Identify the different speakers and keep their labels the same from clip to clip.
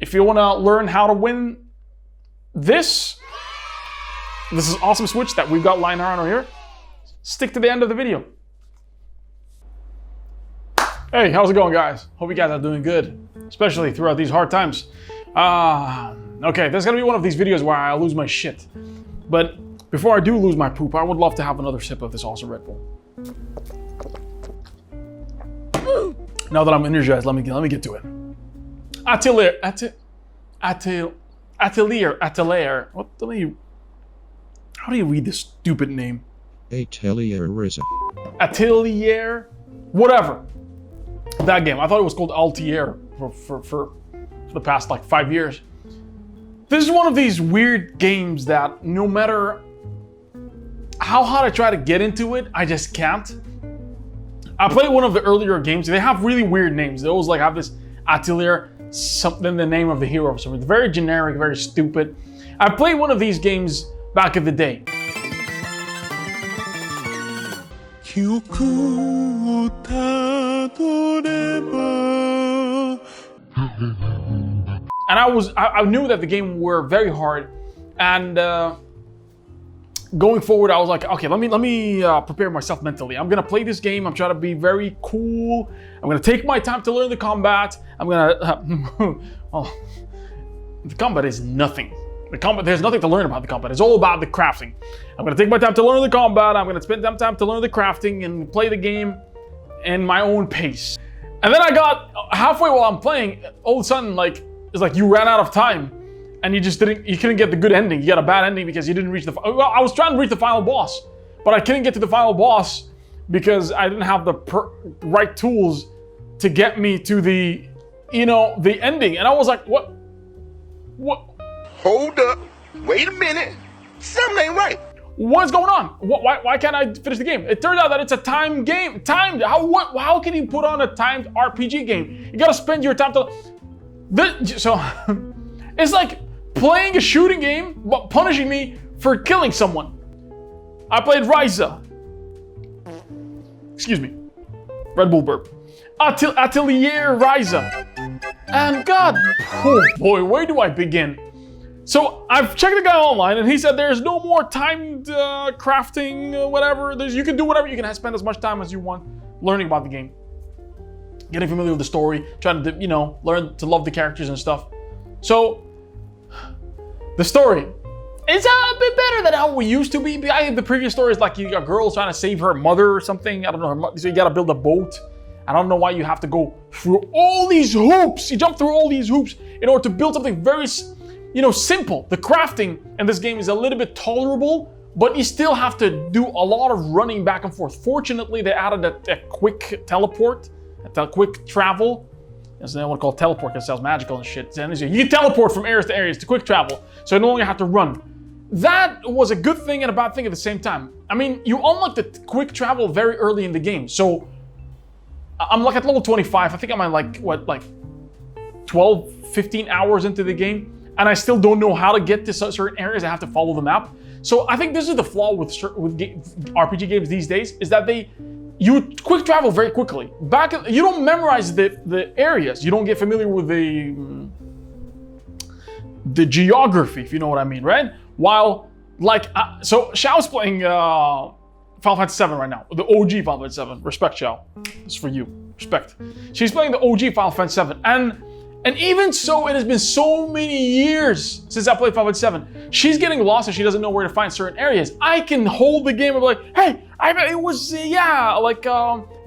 Speaker 1: If you want to learn how to win this is awesome switch that we've got lying around here, stick to the end of the video. Hey, how's it going, guys? Hope you guys are doing good, especially throughout these hard times. Okay, there's gonna be one of these videos where I lose my shit. But before I do lose my poop, I would love to have another sip of this awesome Red Bull. Now that I'm energized, let me get to it. Atelier. What? How do you read this stupid name?
Speaker 2: Atelier Ryza.
Speaker 1: Atelier, whatever. That game. I thought it was called Altair for the past like 5 years. This is one of these weird games that no matter how hard I try to get into it, I just can't. I played one of the earlier games. They have really weird names. They always like have this Atelier, something, the name of the hero or something. It's very generic, very stupid. I played one of these games back in the day. And I knew that the game were very hard, and going forward, I was like, okay, let me prepare myself mentally. I'm gonna play this game. I'm trying to be very cool. I'm gonna take my time to learn the combat. I'm gonna, well, the combat is nothing. There's nothing to learn about the combat. It's all about the crafting. I'm gonna take my time to learn the combat. I'm gonna spend some time to learn the crafting and play the game in my own pace. And then I got halfway while I'm playing, all of a sudden, like, it's like you ran out of time. And you couldn't get the good ending. You got a bad ending because you didn't reach well, I was trying to reach the final boss, but I couldn't get to the final boss because I didn't have the right tools to get me to the, the ending. And I was like, what?
Speaker 3: Hold up, wait a minute, something ain't right.
Speaker 1: What's going on? Why can't I finish the game? It turns out that it's a timed game. Timed, how can you put on a timed RPG game? You gotta spend your time to, it's like playing a shooting game, but punishing me for killing someone. I played Ryza. Excuse me. Red Bull burp. Atelier Ryza. And God, oh boy, where do I begin? So I've checked the guy online, and he said there's no more timed crafting, whatever. You can do whatever. You can spend as much time as you want learning about the game, getting familiar with the story, trying to, learn to love the characters and stuff. So the story is a bit better than how we used to be. The previous story is like you got girls trying to save her mother or something. I don't know. So you got to build a boat. I don't know why you have to go through all these hoops. You jump through all these hoops in order to build something very, simple. The crafting in this game is a little bit tolerable, but you still have to do a lot of running back and forth. Fortunately, they added a quick teleport, a quick travel. That's what I want to call teleport because it sounds magical and shit. You can teleport from areas to areas to quick travel, so you no longer have to run. That was a good thing and a bad thing at the same time. I mean, you unlock the quick travel very early in the game. So I'm like at level 25. I think I'm at 12, 15 hours into the game, and I still don't know how to get to certain areas. I have to follow the map. So I think this is the flaw with RPG games these days, is that you quick travel very quickly. You don't memorize the areas. You don't get familiar with the geography, if you know what I mean, right? While, so Xiao's playing Final Fantasy VII right now, the OG Final Fantasy VII. Respect, Xiao. This is for you. Respect. She's playing the OG Final Fantasy VII, and even so, it has been so many years since I played Final Fantasy VII. She's getting lost and she doesn't know where to find certain areas. I can hold the game and be like, hey,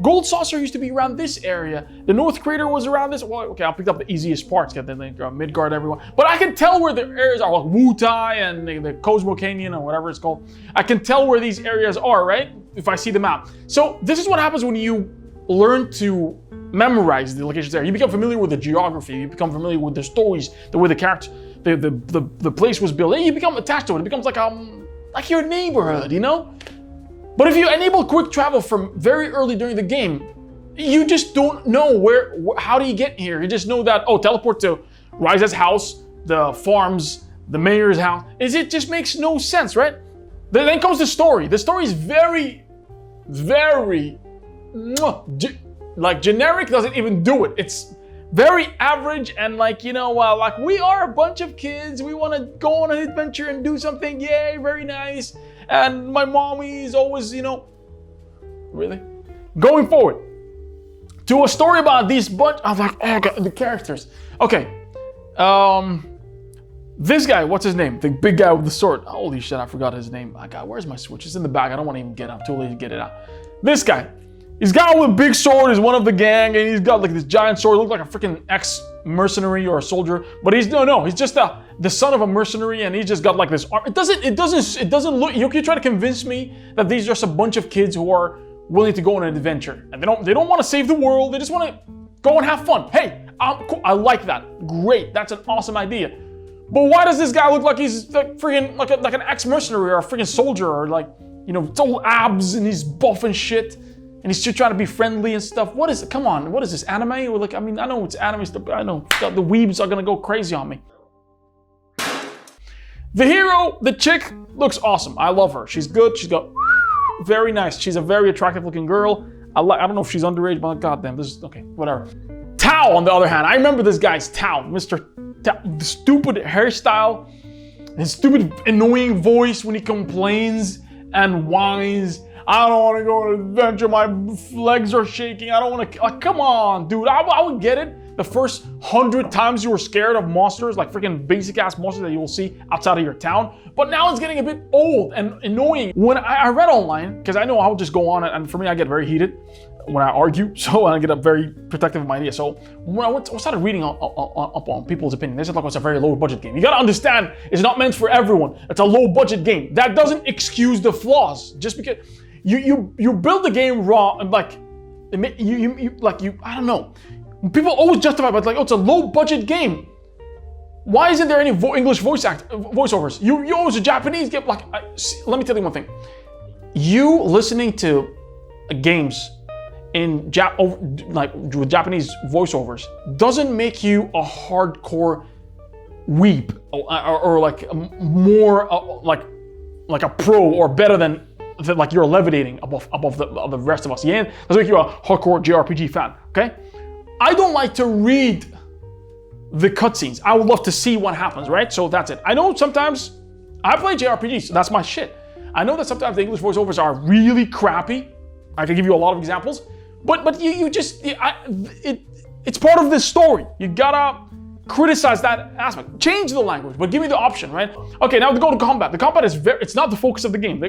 Speaker 1: Gold Saucer used to be around this area. The North Crater was around this. Well, okay, I'll pick up the easiest parts, get the Midgard, everyone. But I can tell where the areas are, like Wutai and the Cosmo Canyon or whatever it's called. I can tell where these areas are, right? If I see the map. So this is what happens when you learn to memorize the locations there. You become familiar with the geography. You become familiar with the stories, the way the character, the place was built. And you become attached to it. It becomes like your neighborhood, But if you enable quick travel from very early during the game, you just don't know how do you get here? You just know that, teleport to Ryza's house, the farms, the mayor's house. It just makes no sense, right? Then comes the story. The story is very, very Like generic doesn't even do it. It's very average and like, you know, like we are a bunch of kids. We want to go on an adventure and do something. Yay, very nice. And my mommy is always, you know, really? Going forward to a story about these bunch. I'm like, oh God, the characters. Okay. This guy, what's his name? The big guy with the sword. Holy shit, I forgot his name. My God, where's my switch? It's in the bag. I don't want to even get it. I'm too lazy to get it out. This guy. He's got with a big sword. He's one of the gang, and he's got like this giant sword. Looks like a freaking ex-mercenary or a soldier. But he's no. He's just the son of a mercenary, and he's just got like this arm. It doesn't look. You try to convince me that these are just a bunch of kids who are willing to go on an adventure, and they don't want to save the world. They just want to go and have fun. Hey, cool. I like that. Great. That's an awesome idea. But why does this guy look like he's like freaking like an ex-mercenary or a freaking soldier or like, you know, it's all abs and he's buff and shit and he's still trying to be friendly and stuff? What is it? Come on, what is this, anime? Or like, I mean, I know it's anime stuff, but I know the weebs are gonna go crazy on me. The hero, the chick, looks awesome. I love her. She's good. She's got very nice. She's a very attractive looking girl. I don't know if she's underage, but goddamn, this is okay. Whatever. Tao, on the other hand, I remember this guy's Tao, Mr. Tao, the stupid hairstyle, his stupid annoying voice when he complains and whines. I don't want to go on an adventure. My legs are shaking. I don't want to. Like, come on, dude. I would get it. The first 100 times you were scared of monsters, like freaking basic ass monsters that you will see outside of your town. But now it's getting a bit old and annoying. When I read online, because I know I'll just go on and for me I get very heated when I argue, so I get very protective of my idea. So when I started reading up on people's opinion, they said like it's a very low budget game. You gotta understand, it's not meant for everyone. It's a low budget game. That doesn't excuse the flaws. Just because you build the game raw and like I don't know. People always justify it, but like, oh, it's a low budget game. Why isn't there any English voiceovers? You always a Japanese game. Like, let me tell you one thing. You listening to games in with Japanese voiceovers doesn't make you a hardcore weeb or like more like a pro or better than like you're levitating above the rest of us. Yeah, doesn't make you a hardcore JRPG fan. Okay, I don't like to read the cutscenes. I would love to see what happens, right? So that's it. I know sometimes I play JRPGs, so that's my shit. I know that sometimes the English voiceovers are really crappy. I can give you a lot of examples, but it's part of this story. You gotta criticize that aspect. Change the language, but give me the option, right? Okay, now to go to combat. The combat is it's not the focus of the game.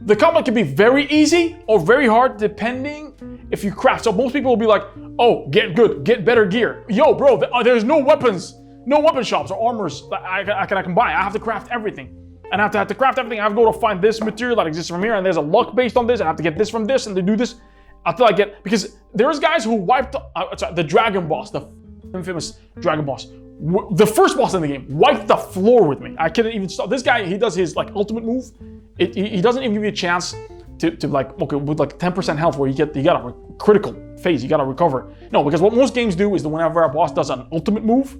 Speaker 1: The combat can be very easy or very hard depending if you craft. So most people will be like, oh, get good, get better gear. Yo, bro, there's no weapons, no weapon shops or armors that I can buy. I have to craft everything. And I have to craft everything. I have to go to find this material that exists from here, and there's a luck based on this. I have to get this from this, and to do this until I get, because there's guys who wiped the dragon boss, the infamous dragon boss. The first boss in the game wiped the floor with me. I couldn't even stop. This guy, he does his like ultimate move. He doesn't even give you a chance to like, okay, with like 10% health where you got a critical phase, you gotta recover. No, because what most games do is that whenever a boss does an ultimate move,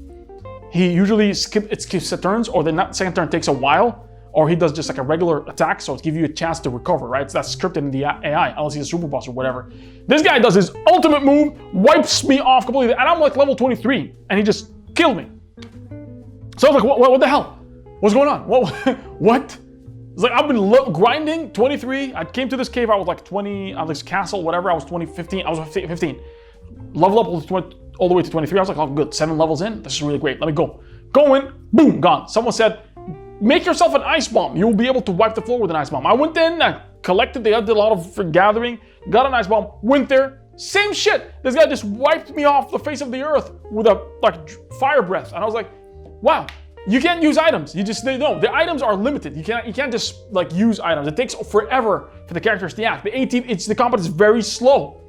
Speaker 1: he usually skips the turns, or the second turn takes a while, or he does just like a regular attack, so it gives you a chance to recover, right? So that's scripted in the AI, unless he's a super boss or whatever. This guy does his ultimate move, wipes me off completely, and I'm like level 23, and he just killed me. So I was like, what the hell? What's going on? What? It's like, I've been grinding 23. I came to this cave, I was like 20, this castle, whatever, I was 15. Level up all the way to 23. I was like, oh good, 7 levels in. This is really great. Let me go. Go in, boom, gone. Someone said, make yourself an ice bomb. You'll be able to wipe the floor with an ice bomb. I went in, I collected, they did a lot of gathering, got an ice bomb, went there, same shit. This guy just wiped me off the face of the earth with a like fire breath. And I was like, wow, you can't use items. The items are limited. You can't just like use items. It takes forever for the characters to act. The combat is very slow.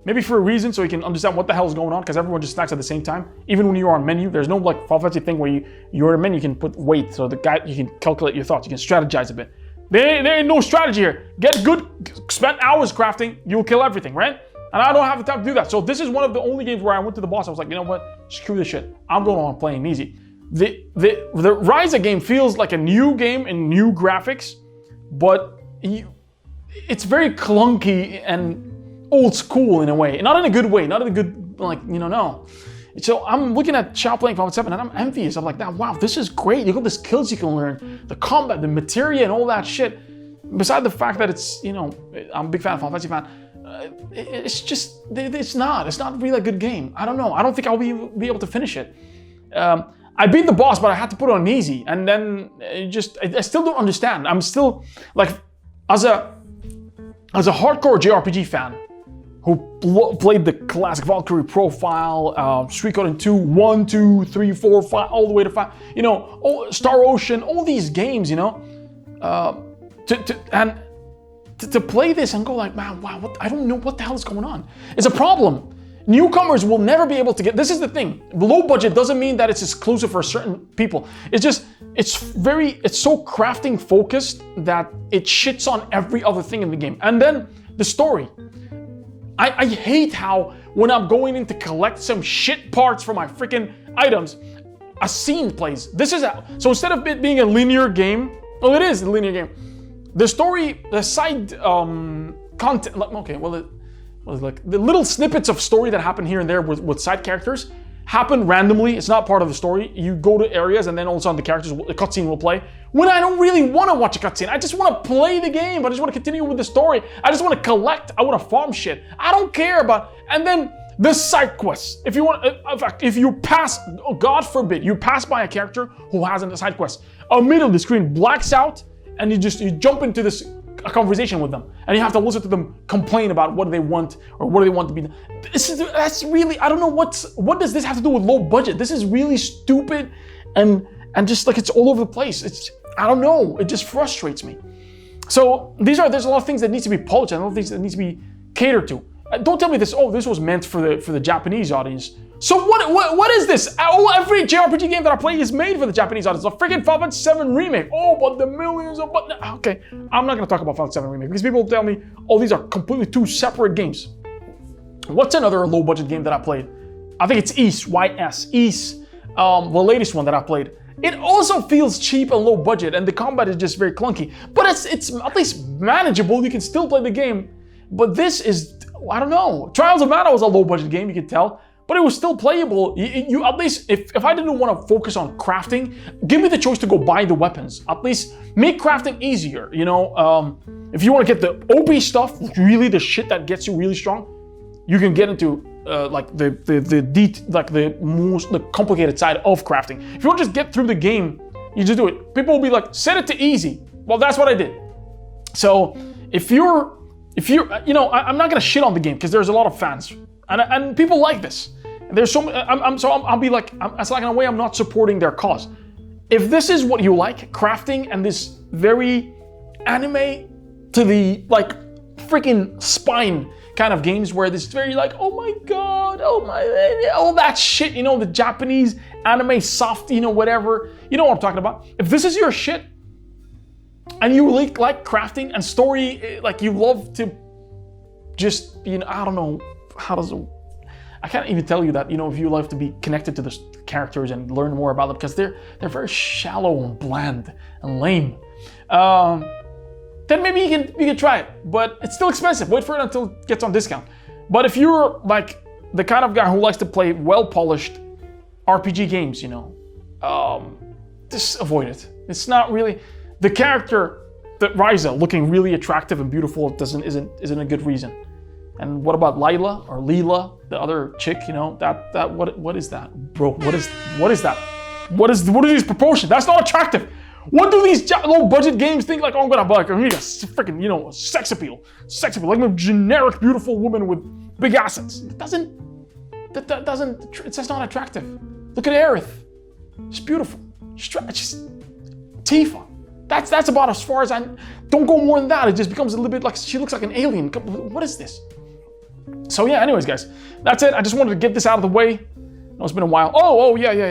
Speaker 1: Maybe for a reason, so you can understand what the hell is going on, because everyone just snacks at the same time. Even when you're on menu, there's no like Final Fantasy thing where you're in a menu, you can put weight, so the guy, you can calculate your thoughts, you can strategize a bit. There ain't no strategy here. Get good, spend hours crafting, you'll kill everything, right? And I don't have the time to do that. So this is one of the only games where I went to the boss, I was like, you know what, screw this shit. I'm going on playing easy. The Ryza game feels like a new game and new graphics, but it's very clunky and old school in a way, not in a good way, not in a good, like, no. So I'm looking at Chow playing Fallout 7 and I'm envious. I'm like, wow, this is great. Look at the skills you can learn, the combat, the materia, and all that shit. Beside the fact that it's, I'm a big fan of Final Fantasy fan, it's just, it's not really a good game. I don't know. I don't think I'll be able to finish it. I beat the boss, but I had to put it on easy. And then I still don't understand. I'm still, like, as a hardcore JRPG fan, who played the classic Valkyrie profile, Suikoden 2, 1, 2, 3, 4, 5, all the way to 5, Star Ocean, all these games, to play this and go like, man, wow, I don't know what the hell is going on. It's a problem. Newcomers will never be able to get, this is the thing, low budget doesn't mean that it's exclusive for certain people. It's just, it's so crafting focused that it shits on every other thing in the game. And then the story. I hate how when I'm going in to collect some shit parts for my freaking items, a scene plays. So instead of it being a linear game, well, it is a linear game. The story, the side content, okay, well, it was like the little snippets of story that happen here and there with side characters happen randomly. It's not part of the story. You go to areas and then all of a sudden the cutscene will play. When I don't really want to watch a cutscene, I just want to play the game. I just want to continue with the story. I just want to collect. I want to farm shit. I don't care about. And then the side quests. If you want, in fact, if you pass, oh, God forbid, you pass by a character who has a side quest, middle of the screen blacks out, and you jump into a conversation with them, and you have to listen to them complain about what they want or what they want to be. That's really, I don't know what does this have to do with low budget? This is really stupid, and just like it's all over the place. I don't know. It just frustrates me. So there's a lot of things that need to be polished, and a lot of things that need to be catered to. Don't tell me this. Oh, this was meant for the Japanese audience. So what is this? Every JRPG game that I play is made for the Japanese audience. A freaking Final Fantasy 7 remake. Oh, but the millions of... Okay, I'm not going to talk about Final Fantasy 7 remake because people tell me, oh, these are completely two separate games. What's another low-budget game that I played? I think it's Ys, Y-S. Ys, the latest one that I played. It also feels cheap and low budget, and the combat is just very clunky. But it's at least manageable. You can still play the game. But this is, I don't know. Trials of Mana was a low-budget game, you can tell. But it was still playable. You at least, if I didn't want to focus on crafting, give me the choice to go buy the weapons. At least make crafting easier, If you want to get the OP stuff, really the shit that gets you really strong, you can get into the complicated side of crafting. If you want to just get through the game, you just do it. People will be like, set it to easy. Well, that's what I did. So if you're, I'm not gonna shit on the game because there's a lot of fans and people like this. And there's I'll be like, it's like in a way I'm not supporting their cause. If this is what you like, crafting and this very anime to the like freaking spine kind of games where this very like, oh my god, all that shit, the Japanese anime soft, whatever, you know what I'm talking about. If this is your shit and you like crafting and story, like you love to just, I don't know, I can't even tell you that, if you love to be connected to the characters and learn more about them because they're very shallow and bland and lame. Then maybe you can try it, but it's still expensive. Wait for it until it gets on discount. But if you're like the kind of guy who likes to play well-polished RPG games, just avoid it. It's not really the character that Ryza looking really attractive and beautiful isn't a good reason. And what about Lila or Leela, the other chick? What is that, bro? What is that? What are these proportions? That's not attractive. What do these low-budget games think? Like, oh, I'm gonna buy a freaking, sex appeal, like a generic beautiful woman with big assets. It's just not attractive. Look at Aerith. She's beautiful. She's Tifa. That's about as far as don't go more than that. It just becomes a little bit like she looks like an alien. What is this? So yeah, anyways, guys, that's it. I just wanted to get this out of the way. I know it's been a while. Oh, yeah. I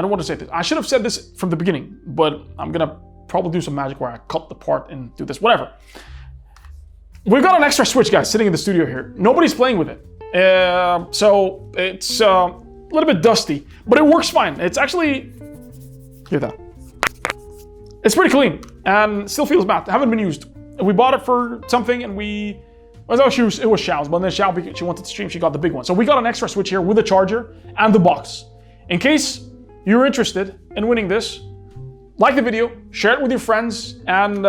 Speaker 1: don't want to say this. I should have said this from the beginning, but I'm gonna probably do some magic where I cut the part and do this, whatever. We've got an extra Switch, guys, sitting in the studio here. Nobody's playing with it. So it's a little bit dusty, but it works fine. It's actually, hear that. It's pretty clean and still feels matte. Haven't been used. We bought it for something and we Well, it was Xiao's, but then Xiao, because she wanted to stream, she got the big one. So we got an extra Switch here with a charger and the box. In case you're interested in winning this, like the video, share it with your friends, and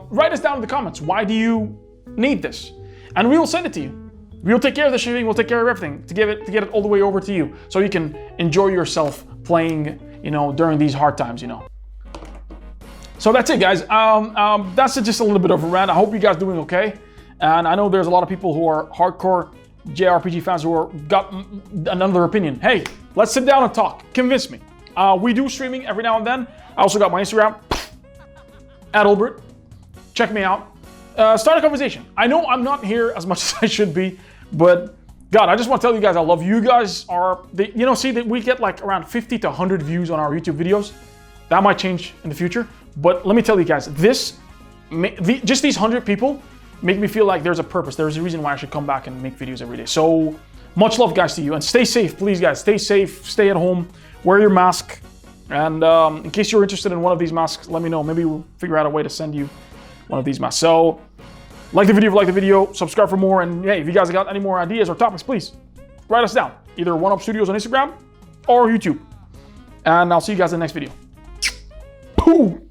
Speaker 1: write us down in the comments. Why do you need this? And we will send it to you. We'll take care of the shipping, we'll take care of everything to get it all the way over to you, so you can enjoy yourself playing, you know, during these hard times, you know. So that's it, guys. That's just a little bit of a rant. I hope you guys are doing okay. And I know there's a lot of people who are hardcore JRPG fans who got another opinion. Hey, let's sit down and talk. Convince me. We do streaming every now and then. I also got my Instagram, Adilbeart. Check me out. Start a conversation. I know I'm not here as much as I should be, but God, I just want to tell you guys I love you. You guys are, see that we get like around 50 to 100 views on our YouTube videos. That might change in the future, but let me tell you guys, just these 100 people make me feel like there's a purpose. There's a reason why I should come back and make videos every day. So much love, guys, to you, and stay safe, please, guys. Stay safe, stay at home, wear your mask, and in case you're interested in one of these masks, let me know. Maybe we'll figure out a way to send you one of these masks. So like the video if you like the video, subscribe for more, and hey, if you guys got any more ideas or topics, please write us down. Either One Up Studios on Instagram or YouTube. And I'll see you guys in the next video. Pooh!